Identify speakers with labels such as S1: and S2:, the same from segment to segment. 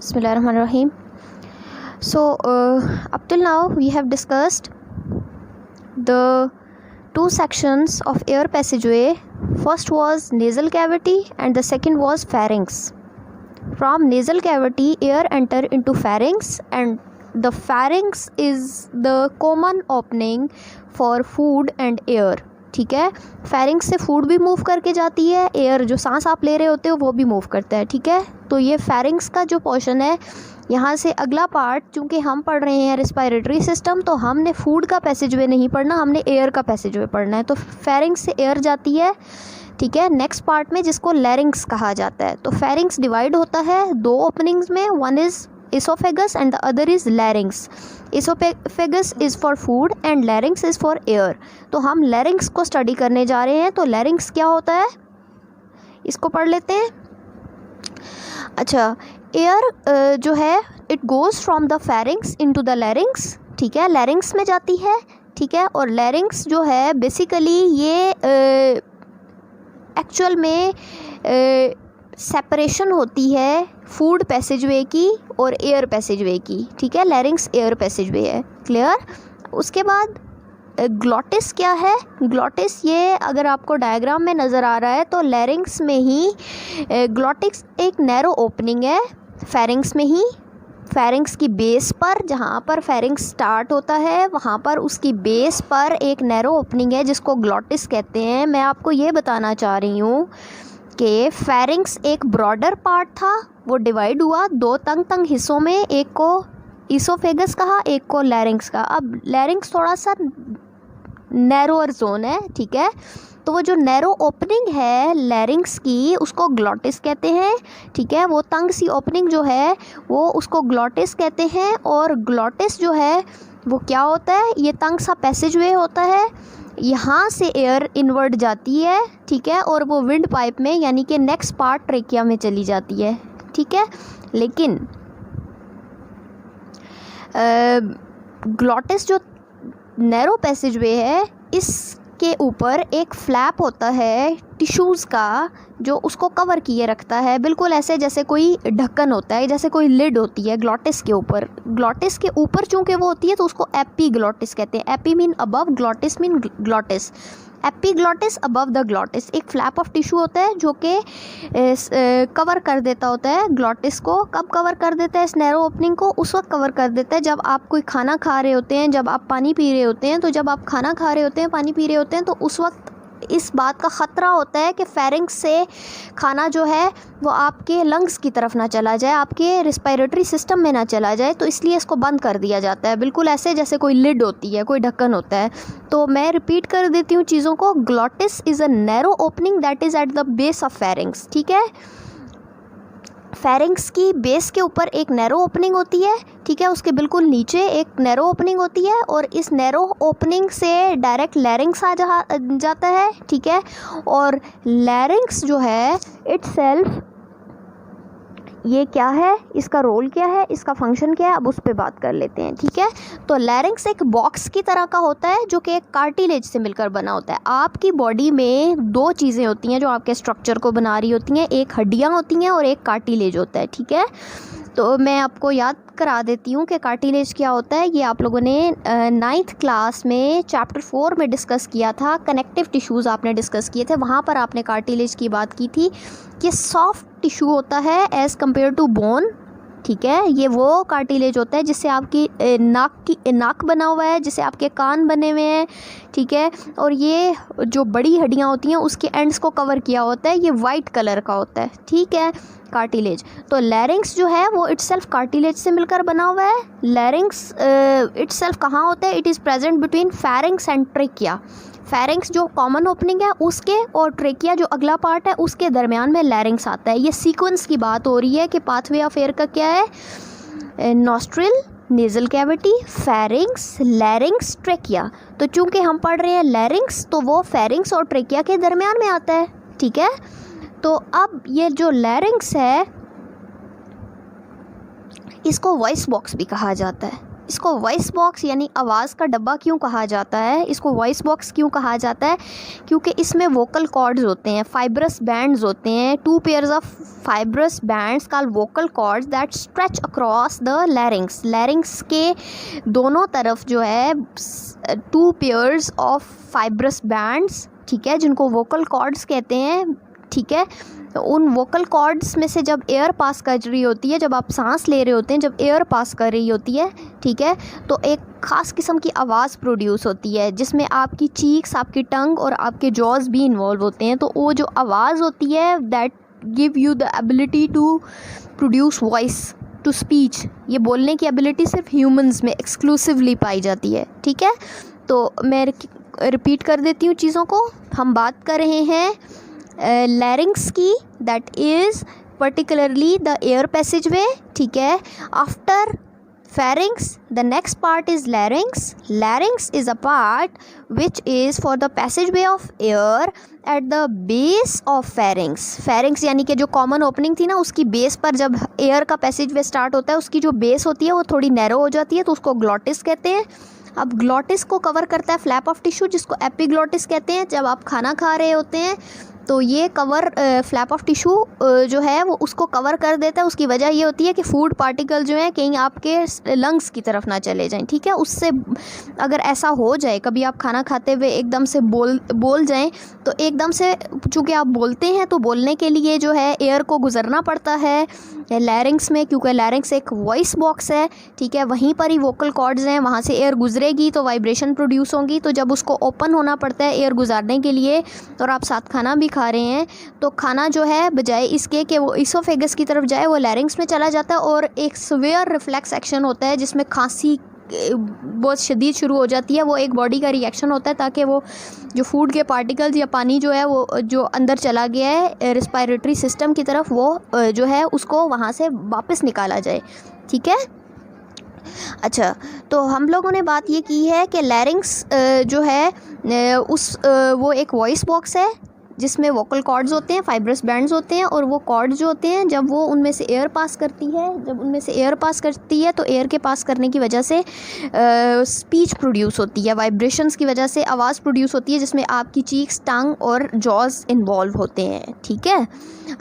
S1: Bismillahirrahmanirrahim. So, up till now we have discussed the two sections of air passageway. First was nasal cavity and the second was pharynx. From nasal cavity, air enter into pharynx, and the pharynx is the common opening for food and air. ठीक है, pharynx से food भी move करके जाती है, air जो सांस आप ले रहे होते हो वो भी मूव करता है. ठीक है, तो ये फेरिंक्स का जो पोर्शन है, यहाँ से अगला पार्ट, चूँकि हम पढ़ रहे हैं रेस्पिरेटरी सिस्टम, तो हमने फूड का पैसेजवे नहीं पढ़ना, हमने एयर का पैसेजवे पढ़ना है. तो फेरिंक्स से एयर जाती है. ठीक है, नेक्स्ट पार्ट में जिसको लैरिंक्स कहा जाता है. तो फेरिंक्स डिवाइड होता है दो ओपनिंग्स में, one is esophagus and the other is larynx. Esophagus is for food and larynx is for air. तो हम larynx को स्टडी करने जा रहे हैं. तो larynx क्या होता है, इसको पढ़ लेते हैं. अच्छा, एयर जो है it goes from the pharynx into the larynx. ठीक है, larynx में जाती है. ठीक है, और larynx जो है बेसिकली ये एक्चुअल में सेपरेशन होती है फूड पैसेजवे की और एयर पैसेजवे की. ठीक है, लैरिंक्स एयर पैसेजवे है. क्लियर. उसके बाद ग्लॉटिस क्या है, ग्लॉटिस ये अगर आपको डायग्राम में नज़र आ रहा है तो लैरिंक्स में ही ग्लॉटिस एक नैरो ओपनिंग है, फेरिंक्स में ही. फेरिंक्स की बेस पर, जहाँ पर फेरिंक्स स्टार्ट होता है वहाँ पर उसकी बेस पर एक नैरो ओपनिंग है जिसको ग्लॉटिस कहते हैं. मैं आपको ये बताना चाह रही हूँ कि फेरिंक्स एक ब्रॉडर पार्ट था, वो डिवाइड हुआ दो तंग हिस्सों में, एक को इसोफेगस कहा, एक को लैरिंक्स कहा. अब लैरिंक्स थोड़ा सा नैरोअर जोन है. ठीक है, तो वो जो नैरो ओपनिंग है लैरिंक्स की उसको ग्लॉटिस कहते हैं. ठीक है, वो तंग सी ओपनिंग जो है वो उसको ग्लॉटिस कहते हैं. और ग्लॉटिस जो है वो क्या होता है, ये तंग सा पैसेजवे होता है, यहाँ से एयर इनवर्ड जाती है. ठीक है, और वो विंड पाइप में यानी कि नेक्स्ट पार्ट ट्रेकिया में चली जाती है. ठीक है, लेकिन ग्लॉटिस जो नैरो पैसेजवे है इसके ऊपर एक फ्लैप होता है टिश्यूज़ का जो उसको कवर किए रखता है, बिल्कुल ऐसे जैसे कोई ढक्कन होता है, जैसे कोई लिड होती है ग्लॉटिस के ऊपर. ग्लॉटिस के ऊपर चूँकि वो होती है तो उसको एपीग्लॉटिस कहते हैं. AP mean above, glottis mean glottis. Epiglottis above the glottis, एक फ्लैप ऑफ टिश्यू होता है जो कि कवर कर देता होता है ग्लॉटिस को. कब कवर कर देता है इस नैरो ओपनिंग को, उस वक्त कवर कर देता है जब आप कोई खाना खा रहे होते हैं, जब आप पानी पी रहे होते हैं. तो जब आप खाना खा रहे होते हैं, पानी पी रहे होते हैं, तो उस वक्त इस बात का ख़तरा होता है कि फेरिंक्स से खाना जो है वो आपके लंग्स की तरफ ना चला जाए, आपके रिस्पिरेटरी सिस्टम में ना चला जाए. तो इसलिए इसको बंद कर दिया जाता है, बिल्कुल ऐसे जैसे कोई लिड होती है, कोई ढक्कन होता है. तो मैं रिपीट कर देती हूँ चीज़ों को. Glottis is a narrow opening that is at the base of pharynx. ठीक है, फेरिंक्स की बेस के ऊपर एक नैरो ओपनिंग होती है. ठीक है, उसके बिल्कुल नीचे एक नैरो ओपनिंग होती है और इस नैरो ओपनिंग से डायरेक्ट लैरिंक्स आ जाता है. ठीक है, और लैरिंक्स जो है इटसेल्फ ये क्या है, इसका रोल क्या है, इसका फंक्शन क्या है, अब उस पर बात कर लेते हैं. ठीक है, तो लैरिंक्स एक बॉक्स की तरह का होता है जो कि एक कार्टिलेज से मिलकर बना होता है. आपकी बॉडी में दो चीज़ें होती हैं जो आपके स्ट्रक्चर को बना रही होती हैं, एक हड्डियाँ होती हैं और एक कार्टिलेज होता है. ठीक है, तो मैं आपको याद करा देती हूँ कि कार्टिलेज क्या होता है. ये आप लोगों ने 9th क्लास में चैप्टर 4 में डिस्कस किया था. कनेक्टिव टिश्यूज़ आपने डिस्कस किए थे, वहाँ पर आपने कार्टिलेज की बात की थी. ये सॉफ्ट टिश्यू होता है एज़ कम्पेयर टू बोन. ठीक है, ये वो कार्टिलेज होता है जिससे आपकी नाक बना हुआ है, जिससे आपके कान बने हुए हैं. ठीक है, और ये जो बड़ी हड्डियाँ होती हैं उसके एंड्स को कवर किया होता है, ये वाइट कलर का होता है. ठीक है, कार्टिलेज. तो लैरिंक्स जो है वो इटसेल्फ कार्टिलेज से मिलकर बना हुआ है. लैरिंक्स इटसेल्फ कहाँ होता है, it is present between pharynx and trachea. Pharynx जो कॉमन ओपनिंग है उसके और ट्रेकिया जो अगला पार्ट है उसके दरमियान में लैरिंक्स आता है. ये सीक्वेंस की बात हो रही है कि पाथवे ऑफ एयर का क्या है, nostril, nasal cavity, pharynx, larynx, trachea. तो चूंकि हम पढ़ रहे हैं लैरिंक्स तो वो फेरिंक्स और ट्रेकिया के दरमियान में आता है. ठीक है, तो अब ये जो लैरिंक्स है इसको वॉइस बॉक्स भी कहा जाता है. इसको वॉइस बॉक्स यानी आवाज़ का डब्बा क्यों कहा जाता है, इसको वॉइस बॉक्स क्यों कहा जाता है? क्योंकि इसमें वोकल कॉर्ड्स होते हैं, फाइब्रस बैंड्स होते हैं, 2 pairs of fibrous bands called vocal cords that stretch across the larynx. लैरिंग्स के दोनों तरफ जो है 2 पेयर्स ऑफ फाइब्रस बैंड्स, ठीक है, जिनको वोकल कॉर्ड्स कहते हैं, ठीक है। तो उन वोकल कॉर्ड्स में से जब एयर पास कर रही होती है, जब आप सांस ले रहे होते हैं, जब एयर पास कर रही होती है, ठीक है, तो एक ख़ास किस्म की आवाज़ प्रोड्यूस होती है जिसमें आपकी चीक्स, आपकी टंग और आपके जॉज भी इन्वॉल्व होते हैं। तो वो जो आवाज़ होती है that give you the ability to produce voice to speech, ये बोलने की एबिलिटी सिर्फ ह्यूमंस में एक्सक्लूसिवली पाई जाती है, ठीक है। तो मैं रिपीट कर देती हूँ चीज़ों को। हम बात कर रहे हैं लैरिंग्स की, that is particularly the air passageway, ठीक है। After pharynx the next part is larynx. Larynx is a part which is for the passageway of air at the base of pharynx. pharynx यानी कि जो common opening थी ना, उसकी base पर जब एयर का पैसेजवे स्टार्ट होता है, उसकी जो बेस होती है वो थोड़ी नैरो हो जाती है, तो उसको ग्लॉटिस कहते हैं। अब ग्लॉटिस को कवर करता है फ्लैप ऑफ टिश्यू, जिसको एपिग्लॉटिस कहते हैं। जब आप खाना खा रहे होते हैं तो ये कवर फ्लैप ऑफ टिश्यू जो है वो उसको कवर कर देता है। उसकी वजह ये होती है कि फूड पार्टिकल जो हैं कहीं आपके लंग्स की तरफ ना चले जाएं, ठीक है। उससे अगर ऐसा हो जाए, कभी आप खाना खाते हुए एकदम से बोल जाएं, तो एकदम से चूँकि आप बोलते हैं तो बोलने के लिए जो है एयर को गुजरना पड़ता है लैरिंग्स में, क्योंकि लैरिंग्स एक वॉइस बॉक्स है, ठीक है। वहीं पर ही वोकल कॉर्ड्स हैं, वहाँ से एयर गुजरेगी तो वाइब्रेशन प्रोड्यूस होंगी। तो जब उसको ओपन होना पड़ता है एयर गुजारने के लिए, और आप साथ खाना भी खा रहे हैं, तो खाना जो है बजाय इसके कि वो इसोफेगस की तरफ जाए, वो लैरिंग्स में चला जाता है। और एक सीवियर रिफ्लेक्स एक्शन होता है जिसमें खांसी बहुत शदीद शुरू हो जाती है। वो एक बॉडी का रिएक्शन होता है ताकि वो जो फूड के पार्टिकल्स या पानी जो है वो जो अंदर चला गया है रिस्पायरेटरी सिस्टम की तरफ, वो जो है उसको वहाँ से वापस निकाला जाए, ठीक है। अच्छा, तो हम लोगों ने बात ये की है कि लैरिंग्स जो है वो एक वॉइस बॉक्स है जिसमें वोकल कॉर्ड्स होते हैं, फाइब्रस बैंड्स होते हैं, और वो कॉर्ड्स जो होते हैं जब वो उनमें से एयर पास करती है, तो एयर के पास करने की वजह से स्पीच प्रोड्यूस होती है, वाइब्रेशंस की वजह से आवाज़ प्रोड्यूस होती है जिसमें आपकी चीक्स, टंग और जॉज इन्वॉल्व होते हैं, ठीक है।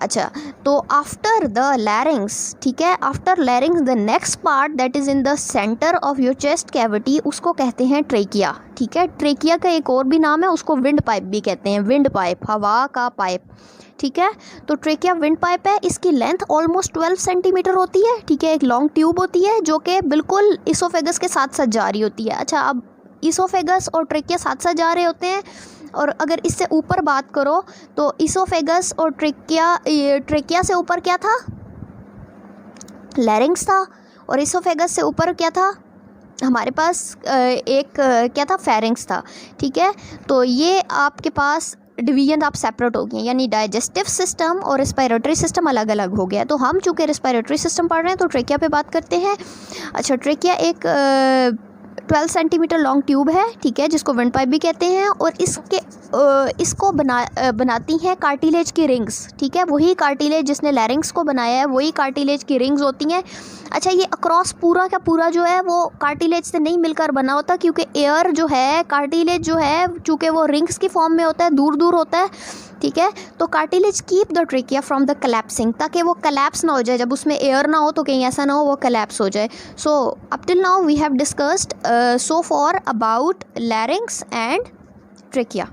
S1: अच्छा, तो आफ्टर द लैरिंग्स, ठीक है, after लैरिंग्स the next part that is in the centre of your chest cavity, उसको कहते हैं ट्रेकिया, ठीक है। ट्रेकिया का एक और भी नाम है, उसको विंड पाइप भी कहते हैं, विंड पाइप, हवा का पाइप, ठीक है। तो ट्रेकिया विंड पाइप है, इसकी लेंथ ऑलमोस्ट 12 सेंटीमीटर होती है, ठीक है। एक लॉन्ग ट्यूब होती है जो कि बिल्कुल इसोफेगस के साथ साथ जा रही होती है। अच्छा, अब इसोफेगस और ट्रेकिया साथ साथ जा रहे होते हैं, और अगर इससे ऊपर बात करो तो इसोफेगस और ट्रेकिया से ऊपर क्या था, लैरिंग्स था, और इसोफेगस से ऊपर क्या था हमारे पास एक क्या था, फेरिंग्स था, ठीक है। तो ये आपके पास डिवीजन आप सेपरेट हो गए, यानी डाइजेस्टिव सिस्टम और रेस्पिरेटरी सिस्टम अलग अलग हो गया। तो हम चूँकि रेस्पिरेटरी सिस्टम पढ़ रहे हैं तो ट्रेकिया पे बात करते हैं। अच्छा, ट्रेकिया एक 12 सेंटीमीटर लॉन्ग ट्यूब है, ठीक है, जिसको विंड पाइप भी कहते हैं, और इसको बनाती हैं कार्टिलेज की रिंग्स, ठीक है। वही कार्टिलेज जिसने लैरिंग्स को बनाया है, वही कार्टिलेज की रिंग्स होती हैं। अच्छा, ये अक्रॉस पूरा का पूरा जो है वो कार्टिलेज से नहीं मिलकर बना होता, क्योंकि एयर जो है, कार्टिलेज जो है, चूँकि वो रिंग्स की फॉर्म में होता है, दूर दूर होता है, ठीक है। तो cartilage keep the trachea from the collapsing, ताकि वो कलैप्स ना हो जाए, जब उसमें एयर ना हो तो कहीं ऐसा ना हो वो कलैप्स हो जाए। So up till now we have discussed so far about larynx and trachea.